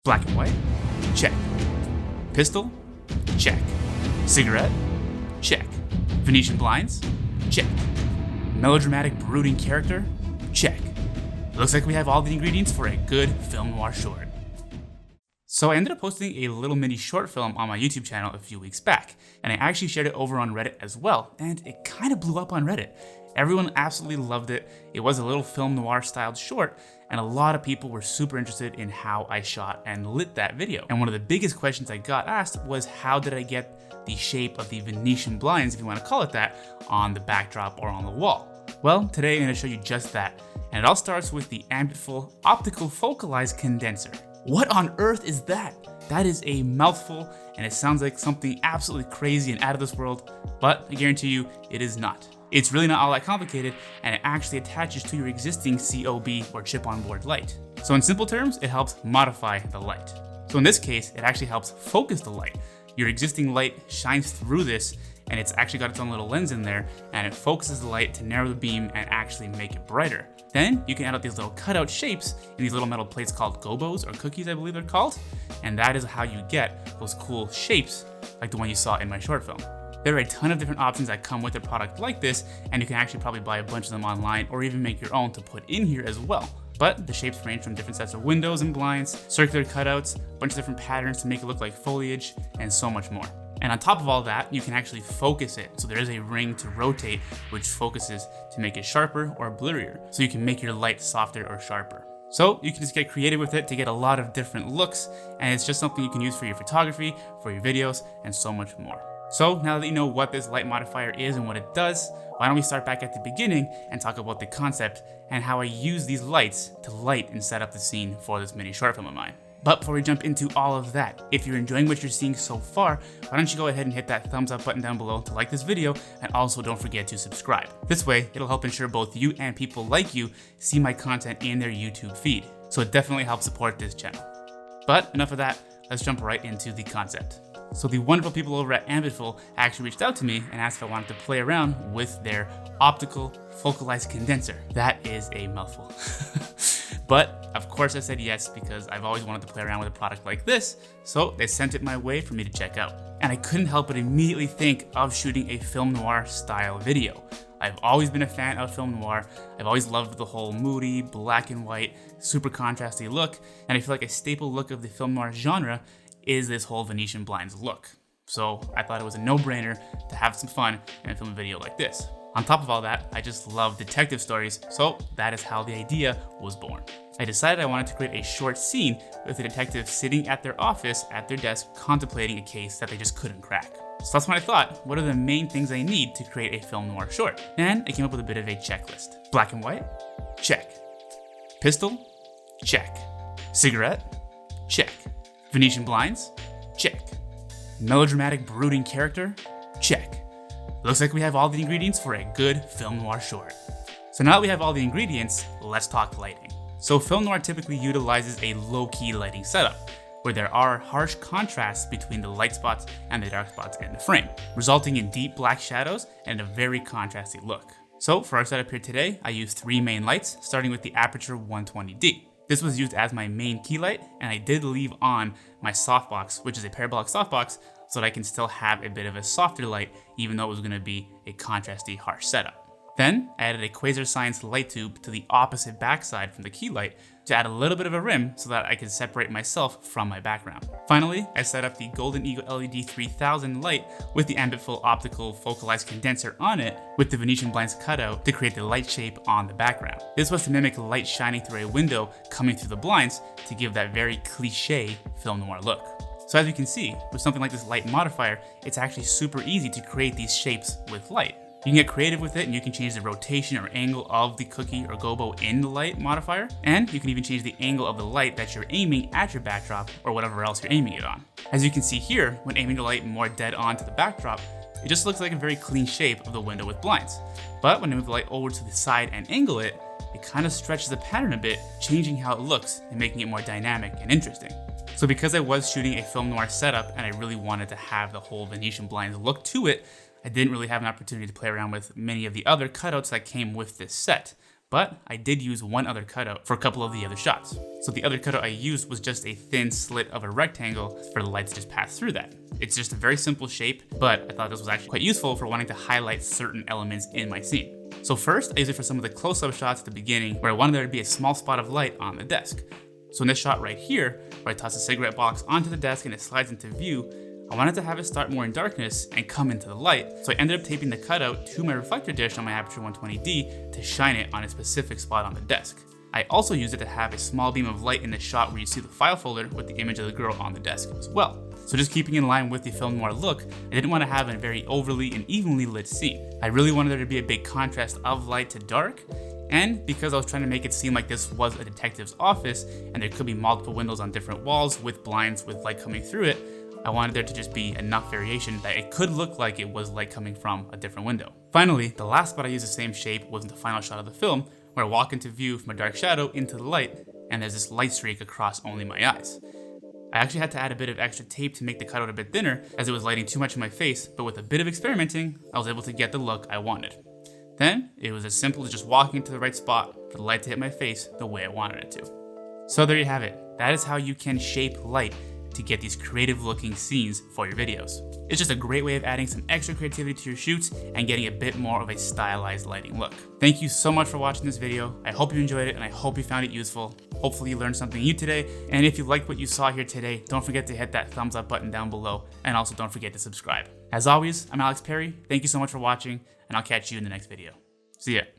Black and white? Check. Pistol? Check. Cigarette? Check. Venetian blinds? Check. Melodramatic brooding character? Check. Looks like we have all the ingredients for a good film noir short. So I ended up posting a little mini short film on my YouTube channel a few weeks back, and I actually shared it over on Reddit as well, and it kind of blew up on Reddit. Everyone absolutely loved it. It was a little film noir styled short, and a lot of people were super interested in how I shot and lit that video. And one of the biggest questions I got asked was, how did I get the shape of the Venetian blinds, if you want to call it that, on the backdrop or on the wall? Well, today I'm going to show you just that, and it all starts with the ambitful optical focalize condenser. What on earth is that? That is a mouthful, and it sounds like something absolutely crazy and out of this world, but I guarantee you it is not. It's really not all that complicated, and it actually attaches to your existing COB or chip on board light. So in simple terms, it helps modify the light. So in this case, it actually helps focus the light. Your existing light shines through this, and it's actually got its own little lens in there, and it focuses the light to narrow the beam and actually make it brighter. Then you can add out these little cutout shapes in these little metal plates called gobos, or cookies I believe they're called, and that is how you get those cool shapes like the one you saw in my short film. There are a ton of different options that come with a product like this, and you can actually probably buy a bunch of them online or even make your own to put in here as well. But the shapes range from different sets of windows and blinds, circular cutouts, a bunch of different patterns to make it look like foliage, and so much more. And on top of all that, you can actually focus it. So there is a ring to rotate, which focuses to make it sharper or blurrier. So you can make your light softer or sharper. So you can just get creative with it to get a lot of different looks, and it's just something you can use for your photography, for your videos, and so much more. So now that you know what this light modifier is and what it does, why don't we start back at the beginning and talk about the concept and how I use these lights to light and set up the scene for this mini short film of mine. But before we jump into all of that, if you're enjoying what you're seeing so far, why don't you go ahead and hit that thumbs up button down below to like this video, and also don't forget to subscribe. This way, it'll help ensure both you and people like you see my content in their YouTube feed. So it definitely helps support this channel. But enough of that, let's jump right into the concept. So the wonderful people over at Ambitful actually reached out to me and asked if I wanted to play around with their optical focalize condenser. That is a mouthful. But of course I said yes, because I've always wanted to play around with a product like this, so they sent it my way for me to check out. And I couldn't help but immediately think of shooting a film noir style video. I've always been a fan of film noir. I've always loved the whole moody, black and white, super contrasty look, and I feel like a staple look of the film noir genre is this whole Venetian blinds look. So I thought it was a no-brainer to have some fun and film a video like this. On top of all that, I just love detective stories, so that is how the idea was born. I decided I wanted to create a short scene with a detective sitting at their office at their desk contemplating a case that they just couldn't crack. So that's when I thought, what are the main things I need to create a film noir short? And I came up with a bit of a checklist. Black and white? Check. Pistol? Check. Cigarette? Check. Venetian blinds? Check. Melodramatic brooding character? Check. Looks like we have all the ingredients for a good film noir short. So now that we have all the ingredients, let's talk lighting. So film noir typically utilizes a low-key lighting setup, where there are harsh contrasts between the light spots and the dark spots in the frame, resulting in deep black shadows and a very contrasty look. So for our setup here today, I used 3 main lights, starting with the Aperture 120D. This was used as my main key light, and I did leave on my softbox, which is a parabolic softbox, so that I can still have a bit of a softer light, even though it was going to be a contrasty, harsh setup. Then I added a Quasar Science light tube to the opposite backside from the key light to add a little bit of a rim so that I could separate myself from my background. Finally, I set up the Golden Eagle LED 3000 light with the ambitful optical focalized condenser on it with the Venetian blinds cutout to create the light shape on the background. This was to mimic light shining through a window coming through the blinds to give that very cliche film noir look. So as you can see, with something like this light modifier, it's actually super easy to create these shapes with light. You can get creative with it, and you can change the rotation or angle of the cookie or gobo in the light modifier, and you can even change the angle of the light that you're aiming at your backdrop or whatever else you're aiming it on. As you can see here, when aiming the light more dead on to the backdrop, it just looks like a very clean shape of the window with blinds. But when I move the light over to the side and angle it, it kind of stretches the pattern a bit, changing how it looks and making it more dynamic and interesting. So because I was shooting a film noir setup and I really wanted to have the whole Venetian blinds look to it, I didn't really have an opportunity to play around with many of the other cutouts that came with this set. But I did use one other cutout for a couple of the other shots. So the other cutout I used was just a thin slit of a rectangle for the light to just pass through that. It's just a very simple shape, but I thought this was actually quite useful for wanting to highlight certain elements in my scene. So first, I used it for some of the close-up shots at the beginning where I wanted there to be a small spot of light on the desk. So in this shot right here, where I toss a cigarette box onto the desk and it slides into view, I wanted to have it start more in darkness and come into the light, so I ended up taping the cutout to my reflector dish on my Aperture 120D to shine it on a specific spot on the desk. I also used it to have a small beam of light in the shot where you see the file folder with the image of the girl on the desk as well. So just keeping in line with the film noir look, I didn't want to have a very overly and evenly lit scene. I really wanted there to be a big contrast of light to dark, and because I was trying to make it seem like this was a detective's office and there could be multiple windows on different walls with blinds with light coming through it, I wanted there to just be enough variation that it could look like it was light coming from a different window. Finally, the last spot I used the same shape was in the final shot of the film, where I walk into view from a dark shadow into the light, and there's this light streak across only my eyes. I actually had to add a bit of extra tape to make the cutout a bit thinner, as it was lighting too much in my face, but with a bit of experimenting, I was able to get the look I wanted. Then, it was as simple as just walking to the right spot for the light to hit my face the way I wanted it to. So there you have it. That is how you can shape light to get these creative looking scenes for your videos. It's just a great way of adding some extra creativity to your shoots and getting a bit more of a stylized lighting look. Thank you so much for watching this video. I hope you enjoyed it and I hope you found it useful. Hopefully you learned something new today, and if you liked what you saw here today, don't forget to hit that thumbs up button down below, and also don't forget to subscribe. As always, I'm Alex Perry. Thank you so much for watching, and I'll catch you in the next video. See ya.